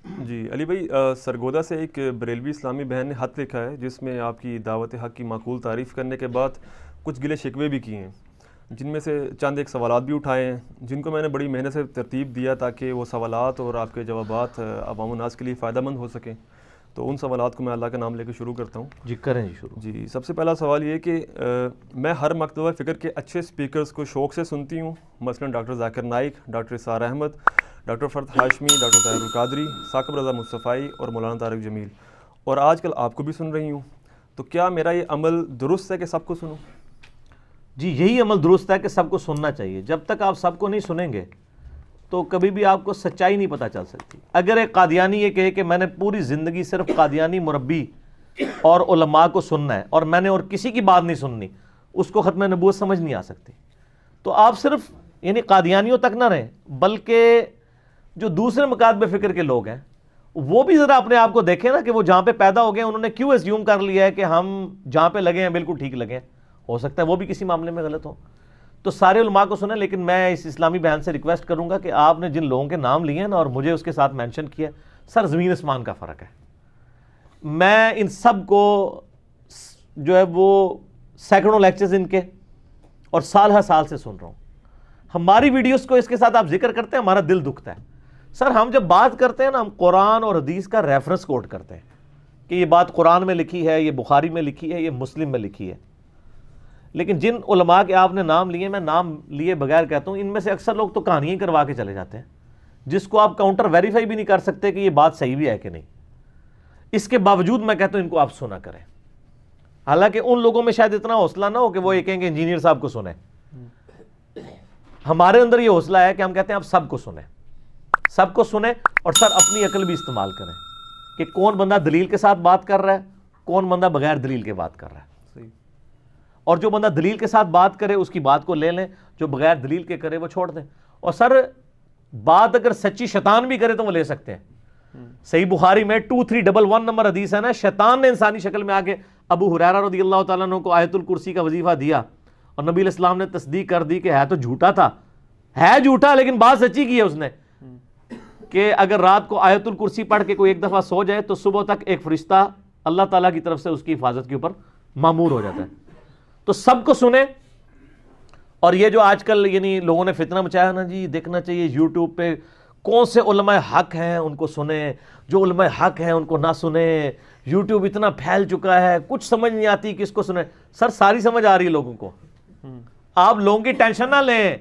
جی علی بھائی، سرگودا سے ایک بریلوی اسلامی بہن نے خط لکھا ہے جس میں آپ کی دعوت حق کی معقول تعریف کرنے کے بعد کچھ گلے شکوے بھی کیے ہیں، جن میں سے چند ایک سوالات بھی اٹھائے ہیں جن کو میں نے بڑی محنت سے ترتیب دیا تاکہ وہ سوالات اور آپ کے جوابات عوام الناس کے لیے فائدہ مند ہو سکیں۔ تو ان سوالات کو میں اللہ کا نام لے کے شروع کرتا ہوں۔ جی کریں جی شروع۔ جی، سب سے پہلا سوال یہ کہ میں ہر مکتبہ فکر کے اچھے سپیکرز کو شوق سے سنتی ہوں، مثلا ڈاکٹر ذاکر نائک، ڈاکٹر اسرار احمد، ڈاکٹر فرد ہاشمی، ڈاکٹر طاہر القادری، ثاقب رضا مصطفی اور مولانا طارق جمیل، اور آج کل آپ کو بھی سن رہی ہوں۔ تو کیا میرا یہ عمل درست ہے کہ سب کو سنوں؟ جی یہی عمل درست ہے کہ سب کو سننا چاہیے۔ جب تک آپ سب کو نہیں سنیں گے تو کبھی بھی آپ کو سچائی نہیں پتہ چل سکتی۔ اگر ایک قادیانی یہ کہے کہ میں نے پوری زندگی صرف قادیانی مربی اور علماء کو سننا ہے اور میں نے اور کسی کی بات نہیں سننی، اس کو ختم نبوت سمجھ نہیں آ سکتی۔ تو آپ صرف یعنی قادیانیوں تک نہ رہیں، بلکہ جو دوسرے مکاتب فکر کے لوگ ہیں وہ بھی ذرا اپنے آپ کو دیکھیں نا کہ وہ جہاں پہ پیدا ہو گئے انہوں نے کیوں اسیوم کر لیا ہے کہ ہم جہاں پہ لگے ہیں بالکل ٹھیک لگے ہیں۔ ہو سکتا ہے وہ بھی کسی معاملے میں غلط ہو۔ تو سارے علماء کو سنیں، لیکن میں اس اسلامی بہن سے ریکویسٹ کروں گا کہ آپ نے جن لوگوں کے نام لیے ہیں نا اور مجھے اس کے ساتھ مینشن کیا، سر زمین اسمان کا فرق ہے۔ میں ان سب کو جو ہے وہ سینکڑوں لیکچرز ان کے اور سال ہر سال سے سن رہا ہوں۔ ہماری ویڈیوز کو اس کے ساتھ آپ ذکر کرتے ہیں، ہمارا دل دکھتا ہے۔ سر ہم جب بات کرتے ہیں نا، ہم قرآن اور حدیث کا ریفرنس کوٹ کرتے ہیں کہ یہ بات قرآن میں لکھی ہے، یہ بخاری میں لکھی ہے، یہ مسلم میں لکھی ہے۔ لیکن جن علماء کے آپ نے نام لیے، میں نام لیے بغیر کہتا ہوں، ان میں سے اکثر لوگ تو کہانیاں کروا کے چلے جاتے ہیں جس کو آپ کاؤنٹر ویریفائی بھی نہیں کر سکتے کہ یہ بات صحیح بھی ہے کہ نہیں۔ اس کے باوجود میں کہتا ہوں ان کو آپ سنا کریں، حالانکہ ان لوگوں میں شاید اتنا حوصلہ نہ ہو کہ وہ یہ کہیں گے انجینئر صاحب کو سنیں۔ ہمارے اندر یہ حوصلہ ہے کہ ہم کہتے ہیں آپ سب کو سنیں، سب کو سنیں، اور سر اپنی عقل بھی استعمال کریں کہ کون بندہ دلیل کے ساتھ بات کر رہا ہے، کون بندہ بغیر دلیل کے بات کر رہا ہے۔ اور جو بندہ دلیل کے ساتھ بات کرے اس کی بات کو لے لیں، جو بغیر دلیل کے کرے وہ چھوڑ دیں۔ اور سر بات اگر سچی شیطان بھی کرے تو وہ لے سکتے ہیں۔ صحیح بخاری میں 2311 نمبر حدیث ہے نا، شیطان نے انسانی شکل میں آگے ابو ہریرہ رضی اللہ تعالیٰ عنہ کو آیت الکرسی کا وظیفہ دیا اور نبی علیہ السلام نے تصدیق کر دی کہ ہے تو جھوٹا تھا، ہے جھوٹا لیکن بات سچی کی ہے اس نے، کہ اگر رات کو آیت الکرسی پڑھ کے کوئی ایک دفعہ سو جائے تو صبح تک ایک فرشتہ اللہ تعالیٰ کی طرف سے اس کی حفاظت کے اوپر مامور ہو جاتا ہے۔ تو سب کو سنیں۔ اور یہ جو آج کل یعنی لوگوں نے فتنہ مچایا نا جی، دیکھنا چاہیے یوٹیوب پہ کون سے علماء حق ہیں ان کو سنیں، جو علماء حق ہیں ان کو نہ سنیں۔ یوٹیوب اتنا پھیل چکا ہے، کچھ سمجھ نہیں آتی کس کو سنیں۔ سر ساری سمجھ آ رہی ہے لوگوں کو، آپ لوگوں کی ٹینشن نہ لیں،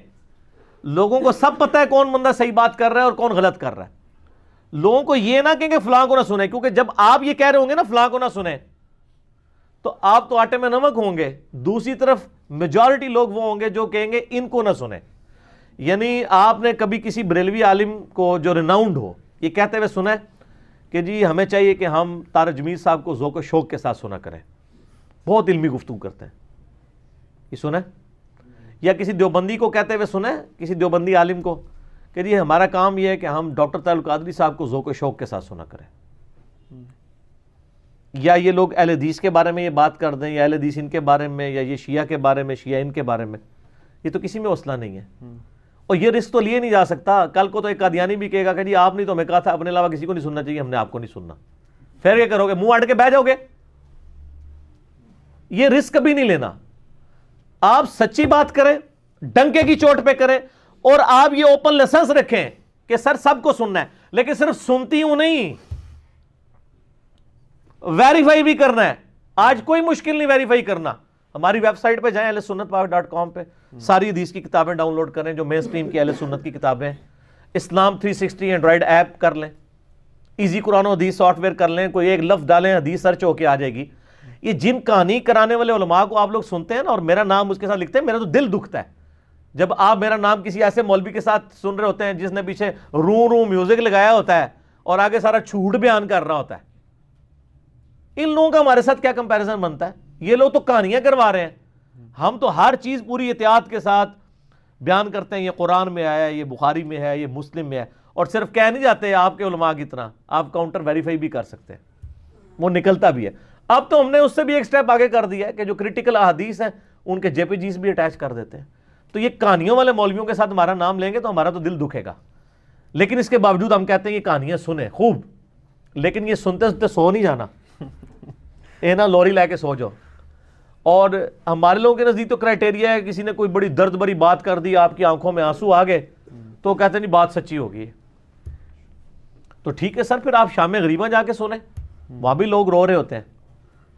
لوگوں کو سب پتہ ہے کون بندہ صحیح بات کر رہا ہے اور کون غلط کر رہا ہے۔ لوگوں کو یہ نہ کہیں کہ فلاں کو نہ سنیں، کیونکہ جب آپ یہ کہہ رہے ہوں گے نا فلاں کو نہ سنیں تو آپ تو آٹے میں نمک ہوں گے، دوسری طرف میجورٹی لوگ وہ ہوں گے جو کہیں گے ان کو نہ سنیں۔ یعنی آپ نے کبھی کسی بریلوی عالم کو جو ریناؤنڈ ہو یہ کہتے ہوئے سنا ہے کہ جی ہمیں چاہیے کہ ہم طارق جمیل صاحب کو ذوق و شوق کے ساتھ سنا کریں، بہت علمی گفتگو کرتے ہیں، یہ سنا ہے؟ یا کسی دیوبندی کو کہتے ہوئے سنا ہے، کسی دیوبندی عالم کو کہ جی ہمارا کام یہ ہے کہ ہم ڈاکٹر طاہر القادری صاحب کو ذوق و شوق کے ساتھ سنا کریں؟ یا یہ لوگ اہل حدیث کے بارے میں یہ بات کر دیں، یا اہل حدیث ان کے بارے میں، یا یہ شیعہ کے بارے میں، شیعہ ان کے بارے میں، یہ تو کسی میں حوصلہ نہیں ہے۔ اور یہ رسک تو لیے نہیں جا سکتا۔ کل کو تو ایک قادیانی بھی کہے گا کہ جی آپ نے تو ہمیں کہا تھا اپنے علاوہ کسی کو نہیں سننا چاہیے، ہم نے آپ کو نہیں سننا، پھر کیا کرو گے؟ منہ اڑ کے بیٹھ جاؤ گے؟ یہ رسک کبھی نہیں لینا۔ آپ سچی بات کریں، ڈنکے کی چوٹ پہ کریں، اور آپ یہ اوپن لائسنس رکھیں کہ سر سب کو سننا ہے، لیکن صرف سنتی ہوں نہیں، ویریفائی بھی کرنا ہے۔ آج کوئی مشکل نہیں ویریفائی کرنا۔ ہماری ویب سائٹ پہ جائیں ahlsunnatpak.com پہ، ساری حدیث کی کتابیں ڈاؤن لوڈ کریں جو مین سٹریم کی اہل سنت کی کتابیں ہیں۔ اسلام 360 اینڈرائڈ ایپ کر لیں، ایزی قرآن و حدیث سافٹ ویئر کر لیں، کوئی ایک لفظ ڈالیں حدیث سرچ ہو کے آ جائے گی۔ یہ جن کہانی کرانے والے علماء کو آپ لوگ سنتے ہیں نا اور میرا نام اس کے ساتھ لکھتے ہیں، میرا تو دل دکھتا ہے جب آپ میرا نام کسی ایسے مولوی کے ساتھ سن رہے ہوتے ہیں جس نے پیچھے رو میوزک لگایا ہوتا ہے اور آگے سارا جھوٹ بیان کر رہا ہوتا ہے۔ ان لوگوں کا ہمارے ساتھ کیا کمپیریزن بنتا ہے؟ یہ لوگ تو کہانیاں کروا رہے ہیں، ہم تو ہر چیز پوری احتیاط کے ساتھ بیان کرتے ہیں، یہ قرآن میں آیا ہے، یہ بخاری میں ہے، یہ مسلم میں ہے، اور صرف کہہ نہیں جاتے آپ کے علماء کی طرح، آپ کاؤنٹر ویریفائی بھی کر سکتے ہیں، وہ نکلتا بھی ہے۔ اب تو ہم نے اس سے بھی ایک سٹیپ آگے کر دیا ہے کہ جو کریٹیکل احادیث ہیں ان کے جے پی جیز بھی اٹیچ کر دیتے ہیں۔ تو یہ کہانیوں والے مولویوں کے ساتھ ہمارا نام لیں گے تو ہمارا تو دل دکھے گا، لیکن اس کے باوجود ہم کہتے ہیں یہ کہانیاں سنیں خوب، لیکن یہ سنتے سنتے سو نہیں جانا، اے نا لوری لے کے سو جاؤ. اور ہمارے لوگوں کے نزدیک تو کرائٹیریا ہے، کسی نے کوئی بڑی درد بری بات کر دی، آپ کی آنکھوں میں آنسو آ گئے تو کہتے ہیں نہیں بات سچی ہوگی. تو ٹھیک ہے سر، پھر آپ شام غریباں جا کے سنیں، وہاں بھی لوگ رو رہے ہوتے ہیں.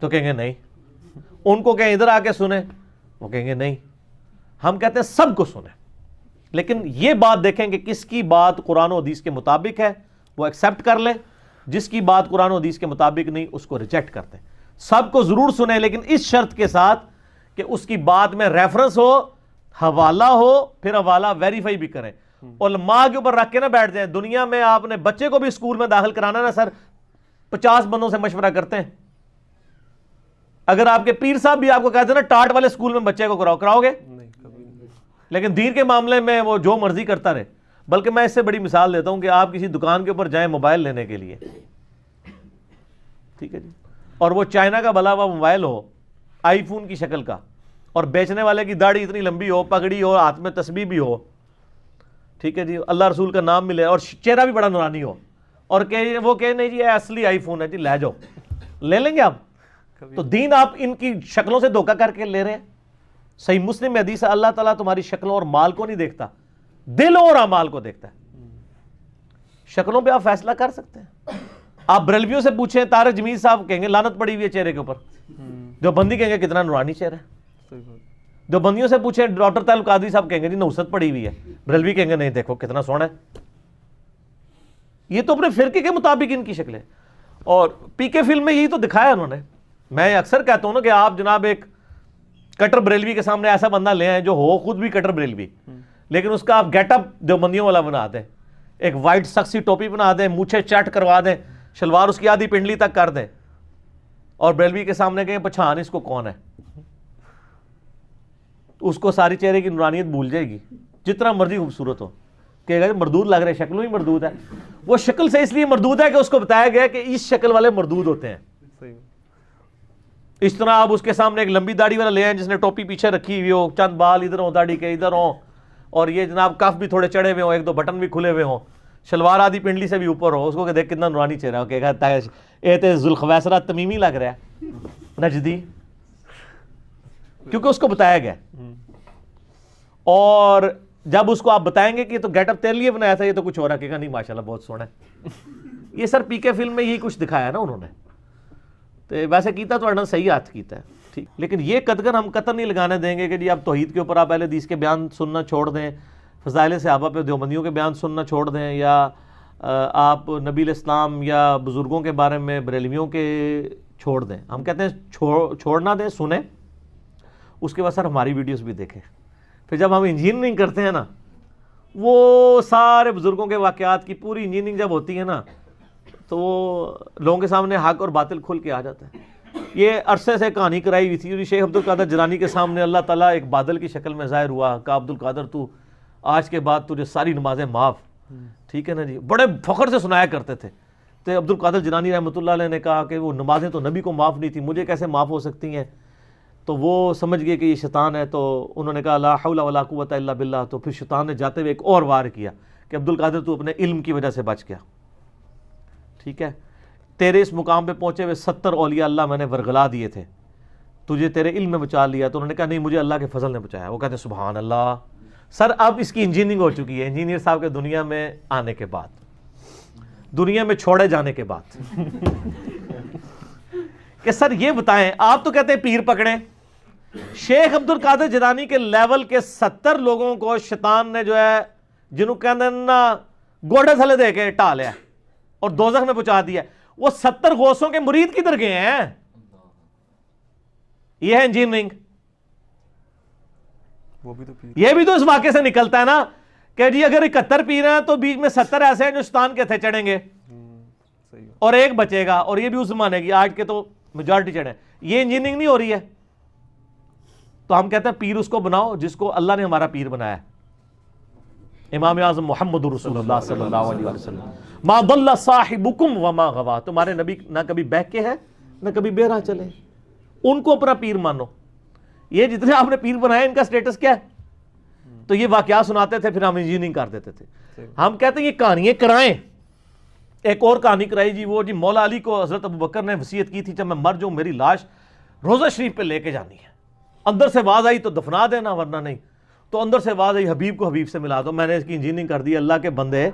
تو کہیں گے نہیں. ان کو کہیں ادھر آ کے سنیں، وہ کہیں گے نہیں. ہم کہتے ہیں سب کو سنیں، لیکن یہ بات دیکھیں کہ کس کی بات قرآن و حدیث کے مطابق ہے وہ ایکسیپٹ کر لیں، جس کی بات قرآن و حدیث کے مطابق نہیں اس کو ریجیکٹ کرتے ہیں. سب کو ضرور سنیں، لیکن اس شرط کے ساتھ کہ اس کی بات میں ریفرنس ہو، حوالہ ہو، پھر حوالہ ویریفائی بھی کریں. علماء کے اوپر رکھ کے نہ بیٹھ جائیں. دنیا میں آپ نے بچے کو بھی اسکول میں داخل کرانا نا سر، 50 بندوں سے مشورہ کرتے ہیں. اگر آپ کے پیر صاحب بھی آپ کو کہتے ہیں نا ٹاٹ والے اسکول میں بچے کو کراؤ گے؟ لیکن دین کے معاملے میں وہ جو مرضی کرتا رہے. بلکہ میں اس سے بڑی مثال دیتا ہوں کہ آپ کسی دکان کے اوپر جائیں موبائل لینے کے لیے، ٹھیک ہے جی، اور وہ چائنا کا بلا ہوا موبائل ہو، آئی فون کی شکل کا، اور بیچنے والے کی داڑھی اتنی لمبی ہو، پگڑی ہو، ہاتھ میں تسبیح بھی ہو، ٹھیک ہے جی، اللہ رسول کا نام ملے اور چہرہ بھی بڑا نورانی ہو، اور وہ کہ نہیں جی یہ اصلی آئی فون ہے جی، لے جاؤ. لے لیں گے آپ؟ تو دین آپ ان کی شکلوں سے دھوکہ کر کے لے رہے ہیں. صحیح مسلم میں حدیث ہے اللہ تعالیٰ تمہاری شکلوں اور مال کو نہیں دیکھتا، دلوں اور اعمال کو دیکھتا ہے. شکلوں پہ آپ فیصلہ کر سکتے ہیں. آپ بریلویوں سے پوچھیں، طارق جمیل صاحب کہیں گے لعنت پڑی ہوئی ہے چہرے کے اوپر. جو بندی کہیں گے کتنا نورانی چہرہ ہے. جو بندیوں سے پوچھیں ڈاکٹر طاہر القادری صاحب کہیں گے جی نوست پڑی ہوئی ہے. بریلوی کہیں گے نہیں دیکھو کتنا سونا ہے. یہ تو اپنے فرقے کے مطابق ان کی شکلیں. اور پی کے فلم میں یہی تو دکھایا انہوں نے. میں اکثر کہتا ہوں نا کہ آپ جناب ایک کٹر بریلوی کے سامنے ایسا بندہ لے آئیں جو ہو خود بھی کٹر بریلوی، لیکن اس کا آپ گیٹ اپ دیوبندیوں والا بنا دیں، ایک وائٹ سکسی ٹوپی بنا دیں، مونچھیں چٹ کروا دیں، شلوار اس کی آدھی پنڈلی تک کر دیں، اور بریلوی کے سامنے کہیں پہچان اس کو کون ہے. اس کو ساری چہرے کی نورانیت بھول جائے گی، جتنا مرضی خوبصورت ہو. کہ اگر مردود لگ رہے، شکلوں ہی مردود ہے. وہ شکل سے اس لیے مردود ہے کہ اس کو بتایا گیا کہ اس شکل والے مردود ہوتے ہیں. اس طرح آپ اس کے سامنے ایک لمبی داڑھی والا لے آئیں جس نے ٹوپی پیچھے رکھی ہوئی ہو، چند بال ادھر ہوں، داڑھی کے ادھر ہوں، اور یہ جناب کف بھی تھوڑے چڑھے ہوئے ہوں، ایک دو بٹن بھی کھلے ہوئے ہوں، شلوار آدھی پنڈلی سے بھی اوپر ہو، اس کو کہ دیکھ کتنا نورانی چہرہ ہو، کہ کہتا ہے اے تے ذوالخویسرہ تمیمی لگ رہا ہے نجدی، کیونکہ اس کو بتایا گیا. اور جب اس کو آپ بتائیں گے کہ یہ تو گیٹ اپ تیرے لیے بنایا تھا، یہ تو کچھ اور ہے، کہے گا نہیں ماشاءاللہ بہت سونا ہے. یہ سر پی کے فلم میں یہی کچھ دکھایا نا انہوں نے. تو ویسے کیتا تو اڑنا صحیح ہاتھ کیتا ہے ٹھیک، لیکن یہ قدر ہم قطر نہیں لگانے دیں گے کہ جی آپ توحید کے اوپر آپ اہل حدیث کے بیان سننا چھوڑ دیں، فضائل صحابہ پہ دیوبندیوں کے بیان سننا چھوڑ دیں، یا آپ نبی الاسلام یا بزرگوں کے بارے میں بریلویوں کے چھوڑ دیں. ہم کہتے ہیں چھوڑنا دیں، سنیں، اس کے بعد سر ہماری ویڈیوز بھی دیکھیں. پھر جب ہم انجینئرنگ کرتے ہیں نا، وہ سارے بزرگوں کے واقعات کی پوری انجینئرنگ جب ہوتی ہے نا، تو وہ لوگوں کے سامنے حق اور باطل کھل کے آ جاتا ہے. یہ عرصے سے کہانی کرائی ہوئی تھی، شیخ عبد القادر جیلانی کے سامنے اللہ تعالیٰ ایک بادل کی شکل میں ظاہر ہوا، کہا عبد القادر تو آج کے بعد تجھے ساری نمازیں معاف. ٹھیک ہے نا جی، بڑے فخر سے سنایا کرتے تھے. تو عبد القادر جیلانی رحمۃ اللہ علیہ نے کہا کہ وہ نمازیں تو نبی کو معاف نہیں تھی، مجھے کیسے معاف ہو سکتی ہیں. تو وہ سمجھ گئے کہ یہ شیطان ہے، تو انہوں نے کہا لا حول ولا قوت الا باللہ. تو پھر شیطان نے جاتے ہوئے ایک اور وار کیا کہ عبد القادر تو اپنے علم کی وجہ سے بچ گیا. ٹھیک ہے، تیرے اس مقام پہ پہنچے ہوئے 70 اولیاء اللہ میں نے ورگلا دیے تھے، تجھے تیرے علم میں بچا لیا. تو انہوں نے کہا نہیں، مجھے اللہ کے فضل نے بچایا. وہ کہتے ہیں سبحان اللہ. سر اب اس کی انجینئرنگ ہو چکی ہے انجینئر صاحب کے دنیا میں آنے کے بعد، دنیا میں چھوڑے جانے کے بعد. کہ سر یہ بتائیں، آپ تو کہتے ہیں پیر پکڑیں، شیخ عبد القادر جیلانی کے لیول کے 70 لوگوں کو شیطان نے جو ہے جنہوں کہتے ہیں نا گوڑے تھلے دے کے ٹا لیا اور دوزخ میں پہنچا دیا. وہ 70 غوثوں کے مرید کدھر گئے ہیں؟ یہ ہے انجینئرنگ. یہ بھی تو اس واقعے سے نکلتا ہے نا کہ جی اگر 71 پیر ہیں تو بیچ میں 70 ایسے ہیں جو شیطان کے تھے چڑھیں گے اور ایک بچے گا، اور یہ بھی اس زمانے کی، آج کے تو میجورٹی چڑھے. یہ انجینئرنگ نہیں ہو رہی ہے. تو ہم کہتے ہیں پیر اس کو بناؤ جس کو اللہ نے ہمارا پیر بنایا ہے، امام اعظم محمد رسول اللہ صلی اللہ علیہ وسلم. ما ضل صاحبکم وما غوا. تمہارے نبی نہ کبھی بہک کے ہے نہ کبھی بے راہ چلے. ان کو اپنا پیر مانو. یہ جتنے آپ نے پیر بنائے ان کا سٹیٹس کیا ہے؟ تو یہ واقعات سناتے تھے، پھر ہم انجینئرنگ کر دیتے تھے. ہم کہتے ہیں یہ کہانیاں کرائیں، ایک اور کہانی کرائی جی، وہ جی مولا علی کو حضرت ابو بکر نے وصیت کی تھی جب میں مر جاؤں میری لاش روضہ شریف پہ لے کے جانی ہے، اندر سے آواز آئی تو دفنا دینا ورنہ نہیں، تو اندر سے آواز آئی حبیب کو حبیب سے ملا دو، میں نے اس کی انجینئرنگ کر دی۔ اللہ کے بندے،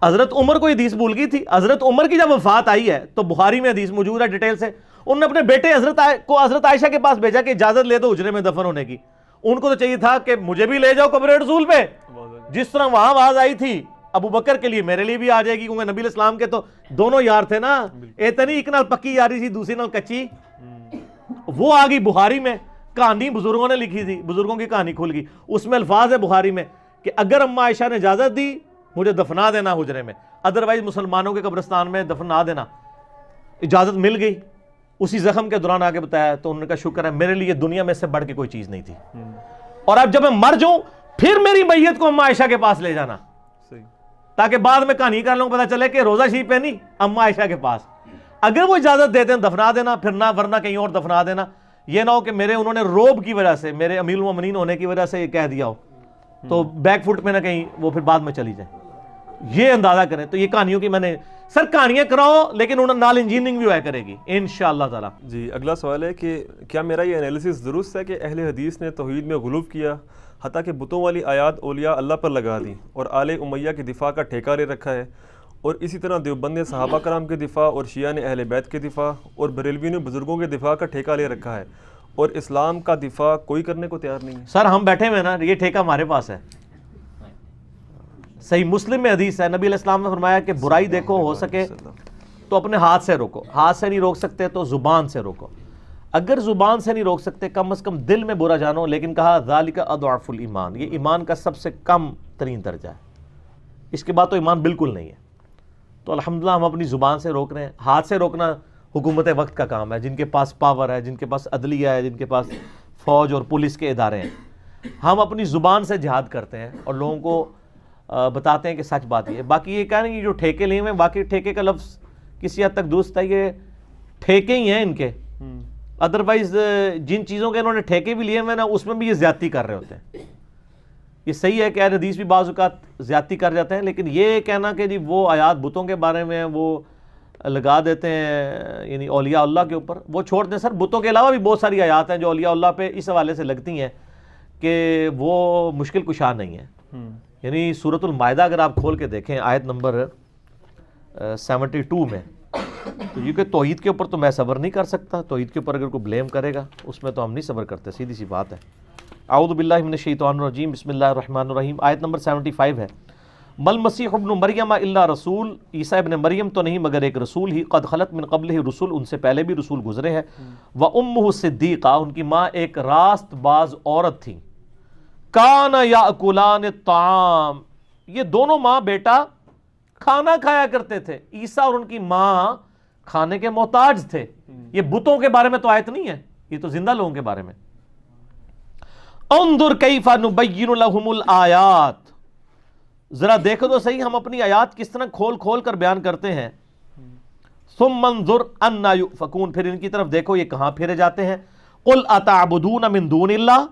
حضرت عمر کو حدیث بھول گئی تھی، حضرت عمر کی جب وفات آئی ہے تو بخاری میں حدیث موجود ہے ڈیٹیل سے، انہوں نے اپنے بیٹے حضرت عائشہ کے پاس بھیجا کہ اجازت لے دو حجرے میں دفن ہونے کی، ان کو تو چاہیے تھا کہ مجھے بھی لے جاؤ قبر رسول پہ، جس طرح وہاں آواز آئی تھی ابو بکر کے لیے میرے لیے بھی آ جائے گی، کیونکہ نبی علیہ السلام کے تو دونوں یار تھے نا، اتنی ایک نال پکی یاری تھی دوسری نال کچی، وہ آ گئی بخاری میں، کہانی بزرگوں نے لکھی تھی، بزرگوں کی کہانی کھل گئی، اس میں الفاظ ہے بخاری میں کہ اگر اماں عائشہ نے اجازت دی مجھے دفنا دینا حجرے میں، ادروائز مسلمانوں کے قبرستان میں دفنا دینا، اجازت مل گئی۔ اسی زخم کے دوران آگے بتایا تو انہوں نے کہا شکر ہے میرے لیے دنیا میں سے بڑھ کے کوئی چیز نہیں تھی، اور اب جب میں مر جاؤں پھر میری میت کو اماں عائشہ کے پاس لے جانا، تاکہ بعد میں کہانی کر لوں پتہ چلے کہ روضہ شریف پہ نہیں اماں عائشہ کے پاس، اگر وہ اجازت دیتے ہیں دفنا دینا، پھر نہ ورنہ کہیں اور دفنا دینا، یہ نہ ہو کہ انہوں نے روب کی وجہ سے، میرے امیر المومنین ہونے کی وجہ سے یہ کہہ دیا ہو تو بیک فٹ میں نہ کہیں وہ پھر بعد میں چلی جائے، یہ اندازہ کریں۔ تو یہ کہانیوں کی میں نے سر کہانیاں کراؤ لیکن انہوں نال انجینئرنگ بھی ہوا کرے گی انشاءاللہ تعالی۔ جی اگلا سوال ہے کہ کیا میرا یہ انالیسس درست ہے کہ اہل حدیث نے توحید میں غلو کیا، حتیٰ کہ بتوں والی آیات اولیاء اللہ پر لگا دی اور آل امیہ کی دفاع کا ٹھیکہ لے رکھا ہے، اور اسی طرح دیوبند نے صحابہ کرام کے دفاع اور شیعہ نے اہل بیت کے دفاع اور بریلوی نے بزرگوں کے دفاع کا ٹھیکہ لے رکھا ہے، اور اسلام کا دفاع کوئی کرنے کو تیار نہیں ہے؟ سر ہم بیٹھے ہوئے نا، یہ ٹھیکہ ہمارے پاس ہے، صحیح مسلم میں حدیث ہے، نبی علیہ السلام نے فرمایا کہ برائی دیکھو ہو سکے تو اپنے ہاتھ سے روکو، ہاتھ سے نہیں روک سکتے تو زبان سے روکو، اگر زبان سے نہیں روک سکتے کم از کم دل میں برا جانو، لیکن کہا ذالک اضعف الایمان، یہ ایمان کا سب سے کم ترین درجہ ہے، اس کے بعد تو ایمان بالکل نہیں ہے۔ تو الحمدللہ ہم اپنی زبان سے روک رہے ہیں، ہاتھ سے روکنا حکومت وقت کا کام ہے، جن کے پاس پاور ہے، جن کے پاس عدلیہ ہے، جن کے پاس فوج اور پولیس کے ادارے ہیں، ہم اپنی زبان سے جہاد کرتے ہیں اور لوگوں کو بتاتے ہیں کہ سچ بات یہ ہے۔ باقی یہ کہہ رہے ہیں کہ جو ٹھیکے لیے ہوئے، باقی ٹھیکے کا لفظ کسی حد تک درست ہے، یہ ٹھیکے ہی ہیں ان کے، ادروائز جن چیزوں کے انہوں نے ٹھیکے بھی لیے ہوئے نا اس میں بھی یہ زیادتی کر رہے ہوتے ہیں۔ یہ صحیح ہے کہ اہل حدیث بھی بعض اوقات زیادتی کر جاتے ہیں، لیکن یہ کہنا کہ جی وہ آیات بتوں کے بارے میں وہ لگا دیتے ہیں یعنی اولیاء اللہ کے اوپر، وہ چھوڑ دیں سر، بتوں کے علاوہ بھی بہت ساری آیات ہیں جو اولیاء اللہ پہ اس حوالے سے لگتی ہیں کہ وہ مشکل کشا نہیں ہے۔ یعنی سورۃ المائدہ اگر آپ کھول کے دیکھیں آیت نمبر 72 میں، تو یہ کہ توحید کے اوپر تو میں صبر نہیں کر سکتا، توحید کے اوپر اگر کوئی بلیم کرے گا اس میں تو ہم نہیں صبر کرتے، سیدھی سی بات ہے۔ اعوذ باللہ من الشیطان الرجیم، بسم اللہ الرحمن الرحیم، آیت نمبر 75 ہے، مل مسیح ابن مریم الا رسول، عیسیٰ ابن مریم تو نہیں مگر ایک رسول ہی، قد خلت من قبلہ رسول، ان سے پہلے بھی رسول گزرے ہیں، وامہ صدیقہ، ان کی ماں ایک راست باز عورت تھی، کان یاکلان الطعام، یہ دونوں ماں بیٹا کھانا کھایا کرتے تھے، عیسیٰ اور ان کی ماں کھانے کے محتاج تھے۔ یہ بتوں کے بارے میں تو آیت نہیں ہے، یہ تو زندہ لوگوں کے بارے میں۔ انظر کیف نبین لہم الآیات، ذرا دیکھو تو صحیح ہم اپنی آیات کس طرح کھول کھول کر بیان کرتے ہیں۔ ثم انظر انا یؤفکون، پھر ان کی طرف دیکھو یہ کہاں پھیرے جاتے ہیں۔ قل اتعبدون من دون اللہ،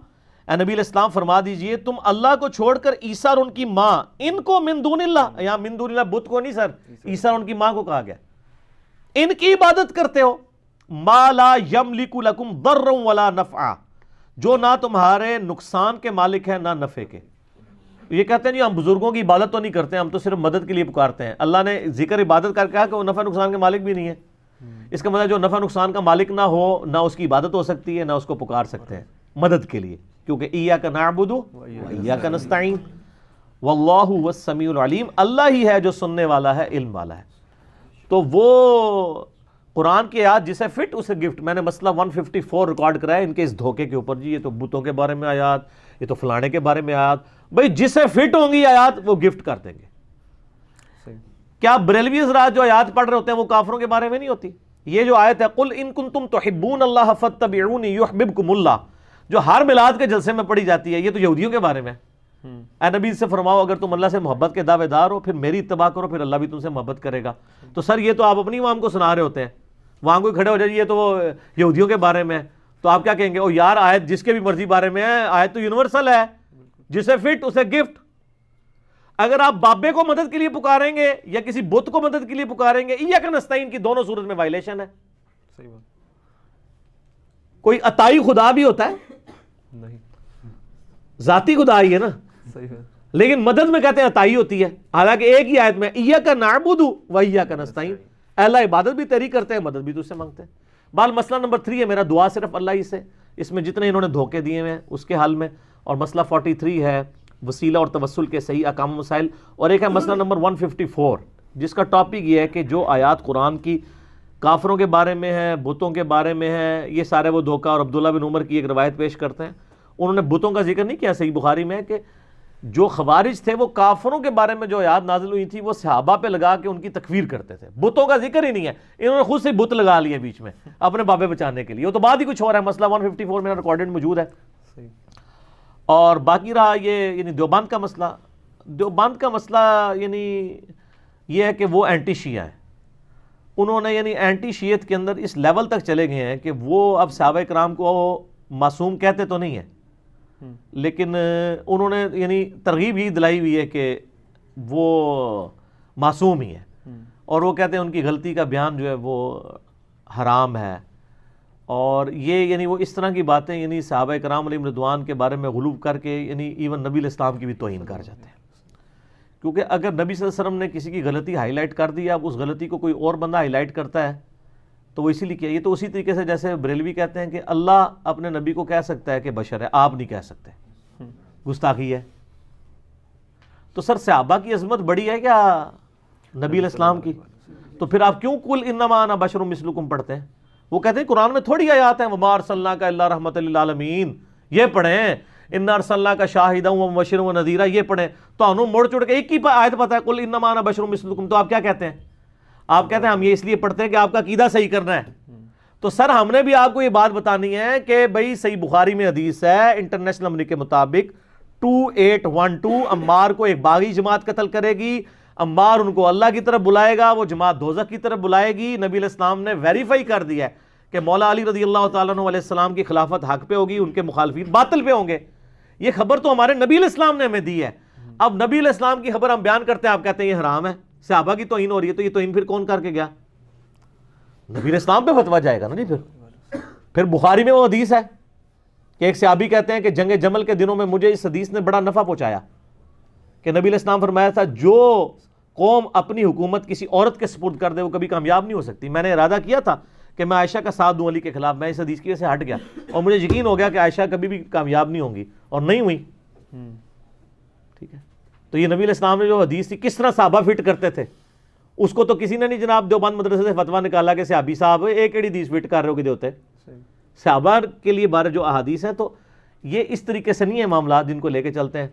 اے نبی علیہ السلام فرما دیجئے تم اللہ کو چھوڑ کر عیسیٰ اور ان کی ماں، ان کو من دون اللہ، یہاں من دون اللہ بت کو نہیں سر، عیسیٰ اور ان کی ماں کو کہا گیا، ان کی عبادت کرتے ہو، ما لا یملک لکم ضرا ولا نفعا، جو نہ تمہارے نقصان کے مالک ہیں نہ نفع کے۔ یہ کہتے ہیں جی ہم بزرگوں کی عبادت تو نہیں کرتے، ہم تو صرف مدد کے لیے پکارتے ہیں۔ اللہ نے ذکر عبادت کر کہا کہ وہ نفع نقصان کے مالک بھی نہیں ہے، اس کا مطلب جو نفع نقصان کا مالک نہ ہو نہ اس کی عبادت ہو سکتی ہے نہ اس کو پکار سکتے ہیں مدد کے لیے، کیونکہ ایاک نعبد و ایاک نستعین واللہ هو السمیع العلیم، اللہ ہی ہے جو سننے والا ہے، علم والا ہے۔ تو وہ قرآن کی آیات جسے فٹ اسے گفٹ، میں نے مسئلہ 154 ریکارڈ کرایا ان کے اس دھوکے کے اوپر، جی یہ تو بتوں کے بارے میں آیات، یہ تو فلانے کے بارے میں آیات، بھئی جسے فٹ ہوں گی آیات وہ گفٹ کر دیں گے۔ کیا بریلوی حضرات جو آیات پڑھ رہے ہوتے ہیں وہ کافروں کے بارے میں نہیں ہوتی؟ یہ جو آیت ہے قل ان کنتم تحبون اللہ فاتبعونی یحببکم اللہ، جو ہر میلاد کے جلسے میں پڑھی جاتی ہے، یہ تو یہودیوں کے بارے میں۔ اے نبی سے فرماؤ اگر تم اللہ سے محبت کے دعوے دار ہو پھر میری اتباع کرو، پھر اللہ بھی تم سے محبت کرے گا۔ تو سر یہ تو آپ اپنی عوام کو سنا رہے ہوتے ہیں، وہاں کوئی کھڑے ہو جائے یہ تو وہ یہودیوں کے بارے میں، تو آپ کیا کہیں گے؟ او یار آیت جس کے بھی مرضی بارے میں ہے، آیت تو یونیورسل ہے، جسے فٹ اسے گفٹ۔ اگر آپ بابے کو مدد کے لیے پکاریں گے یا کسی بت کو مدد کے لیے پکاریں گے، ایاک نستعین کی دونوں صورت میں وائلیشن ہے. صحیح بات. کوئی عطائی خدا بھی ہوتا ہے؟ نہیں. ذاتی خدا ہی ہے نا. صحیح ہے. لیکن مدد میں کہتے ہیں عطائی ہوتی ہے، حالانکہ ایک ہی آیت میں ایاک نعبد و ایاک نستعین، اللہ عبادت بھی تیری کرتے ہیں، مدد بھی تجھ سے مانگتے ہیں. بال مسئلہ نمبر 3 ہے میرا، دعا صرف اللہ ہی سے، اس میں جتنے انہوں نے دھوکے دیے ہیں اس کے حل میں. اور مسئلہ 43 ہے وسیلہ اور توسل کے صحیح احکام و مسائل. اور ایک ہے مسئلہ نمبر 154 جس کا ٹاپک یہ ہے کہ جو آیات قرآن کی کافروں کے بارے میں ہے، بتوں کے بارے میں ہے، یہ سارے وہ دھوکہ. اور عبداللہ بن عمر کی ایک روایت پیش کرتے ہیں، انہوں نے بتوں کا ذکر نہیں کیا، صحیح بخاری میں ہے کہ جو خوارج تھے وہ کافروں کے بارے میں جو آیات نازل ہوئی تھی وہ صحابہ پہ لگا کے ان کی تکفیر کرتے تھے. بتوں کا ذکر ہی نہیں ہے، انہوں نے خود سے بت لگا لیے بیچ میں اپنے بابے بچانے کے لیے. وہ تو بات ہی کچھ اور ہے. مسئلہ 154 میرا ریکارڈڈ موجود ہے. اور باقی رہا یہ یعنی دیوبند کا مسئلہ. دیوبند کا مسئلہ یعنی یہ ہے کہ وہ اینٹی شیعہ ہیں. انہوں نے یعنی اینٹی شیعت کے اندر اس لیول تک چلے گئے ہیں کہ وہ اب صحابہ کرام کو معصوم کہتے تو نہیں ہیں، لیکن انہوں نے یعنی ترغیب ہی دلائی ہوئی ہے کہ وہ معصوم ہی ہے. اور وہ کہتے ہیں ان کی غلطی کا بیان جو ہے وہ حرام ہے. اور یہ یعنی وہ اس طرح کی باتیں یعنی صحابہ کرام علیہم رضوان کے بارے میں غلو کر کے یعنی ایون نبی علیہ السلام کی بھی توہین کر جاتے ہیں. کیونکہ اگر نبی صلی اللہ علیہ وسلم نے کسی کی غلطی ہائی لائٹ کر دی، اب اس غلطی کو کوئی اور بندہ ہائی لائٹ کرتا ہے تو وہ اسی لیے کیا. یہ تو اسی طریقے سے جیسے بریلوی کہتے ہیں کہ اللہ اپنے نبی کو کہہ سکتا ہے کہ بشر ہے، آپ نہیں کہہ سکتے، گستاخی ہے. تو سر صحابہ کی عظمت بڑی ہے کیا نبی علیہ السلام کی؟ تو پھر آپ کیوں قل انما انا بشر مثلکم پڑھتے ہیں؟ وہ کہتے ہیں قرآن میں تھوڑی آیات ہیں وما ارسلناک الا رحمۃ للعالمین، یہ پڑھیں انا ارسلناک شاہدا ومبشرا ونذیرا، یہ پڑھیں. تو انہوں مڑ چڑ کے ایک ہی آیت پتہ ہے قل انما انا بشر مثلکم، تو آپ کیا کہتے ہیں؟ آپ کہتے ہیں ہم یہ اس لیے پڑھتے ہیں کہ آپ کا عقیدہ صحیح کرنا ہے. تو سر ہم نے بھی آپ کو یہ بات بتانی ہے کہ بھئی صحیح بخاری میں حدیث ہے انٹرنیشنل نمبر کے مطابق 2812 عمار کو ایک باغی جماعت قتل کرے گی، عمار ان کو اللہ کی طرف بلائے گا، وہ جماعت دوزخ کی طرف بلائے گی. نبی علیہ السلام نے ویریفائی کر دیا ہے کہ مولا علی رضی اللہ تعالیٰ عنہ علیہ السلام کی خلافت حق پہ ہوگی، ان کے مخالفین باطل پہ ہوں گے. یہ خبر تو ہمارے نبی علیہ السلام نے ہمیں دی ہے. اب نبی علیہ السلام کی خبر ہم بیان کرتے ہیں، آپ کہتے ہیں یہ حرام ہے، صحابہ کی توہین ہو رہی ہے. تو یہ توہین پھر کون کر کے گیا؟ نبی علیہ السلام پہ فتویٰ جائے گا نا جی. پھر بخاری میں وہ حدیث ہے کہ ایک صحابی کہتے ہیں کہ جنگ جمل کے دنوں میں مجھے اس حدیث نے بڑا نفع پہنچایا کہ نبی علیہ السلام فرمایا تھا جو قوم اپنی حکومت کسی عورت کے سپرد کر دے وہ کبھی کامیاب نہیں ہو سکتی. میں نے ارادہ کیا تھا کہ میں عائشہ کا ساتھ دوں علی کے خلاف، میں اس حدیث کی وجہ سے ہٹ گیا اور مجھے یقین ہو گیا کہ عائشہ کبھی بھی کامیاب نہیں ہوں گی، اور نہیں ہوئی. ٹھیک ہے. تو یہ نبی علیہ السلام نے جو حدیث تھی کس طرح صحابہ فٹ کرتے تھے اس کو تو کسی نے نہیں جناب دیوبند مدرسے سے فتویٰ نکالا کہ صحابی صاحب ایک ایڑی حدیث فٹ کر رہے ہو کہ ہوتے صحابہ کے لیے بارے جو احادیث ہیں. تو یہ اس طریقے سے نہیں ہے معاملات جن کو لے کے چلتے ہیں.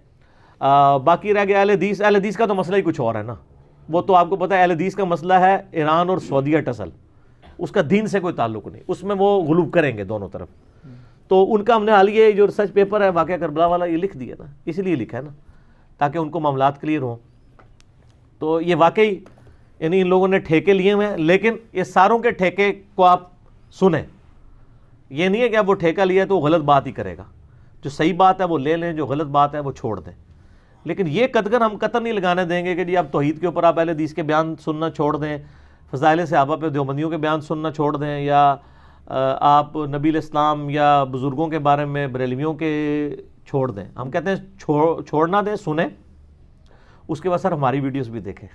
باقی رہ گیا اہل حدیث. اہل حدیث کا تو مسئلہ ہی کچھ اور ہے نا. وہ تو آپ کو پتہ ہے اہل حدیث کا مسئلہ ہے ایران اور سعودیہ ٹسل، اس کا دین سے کوئی تعلق نہیں، اس میں وہ غلوب کریں گے دونوں طرف. تو ان کا ہم نے حال یہ جو ریسرچ پیپر ہے واقعہ کربلا والا یہ لکھ دیا نا، اس لیے لکھا ہے نا تاکہ ان کو معاملات کلیئر ہوں. تو یہ واقعی یعنی ان لوگوں نے ٹھیکے لیے ہوئے ہیں، لیکن یہ ساروں کے ٹھیکے کو آپ سنیں. یہ نہیں ہے کہ اب وہ ٹھیکہ لیا ہے تو وہ غلط بات ہی کرے گا. جو صحیح بات ہے وہ لے لیں، جو غلط بات ہے وہ چھوڑ دیں. لیکن یہ قدغن ہم قطر نہیں لگانے دیں گے کہ جی آپ توحید کے اوپر آپ اہل حدیث کے بیان سننا چھوڑ دیں، فضائل صحابہ پہ دیوبندیوں کے بیان سننا چھوڑ دیں، یا آپ نبی علیہ السلام یا بزرگوں کے بارے میں بریلویوں کے چھوڑ دیں. ہم کہتے ہیں چھوڑنا دیں، سنیں، اس کے بعد سر ہماری ویڈیوز بھی دیکھیں.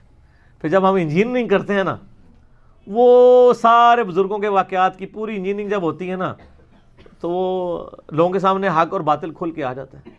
پھر جب ہم انجینئرنگ کرتے ہیں نا، وہ سارے بزرگوں کے واقعات کی پوری انجینئرنگ جب ہوتی ہے نا تو وہ لوگوں کے سامنے حق اور باطل کھل کے آ جاتا ہے.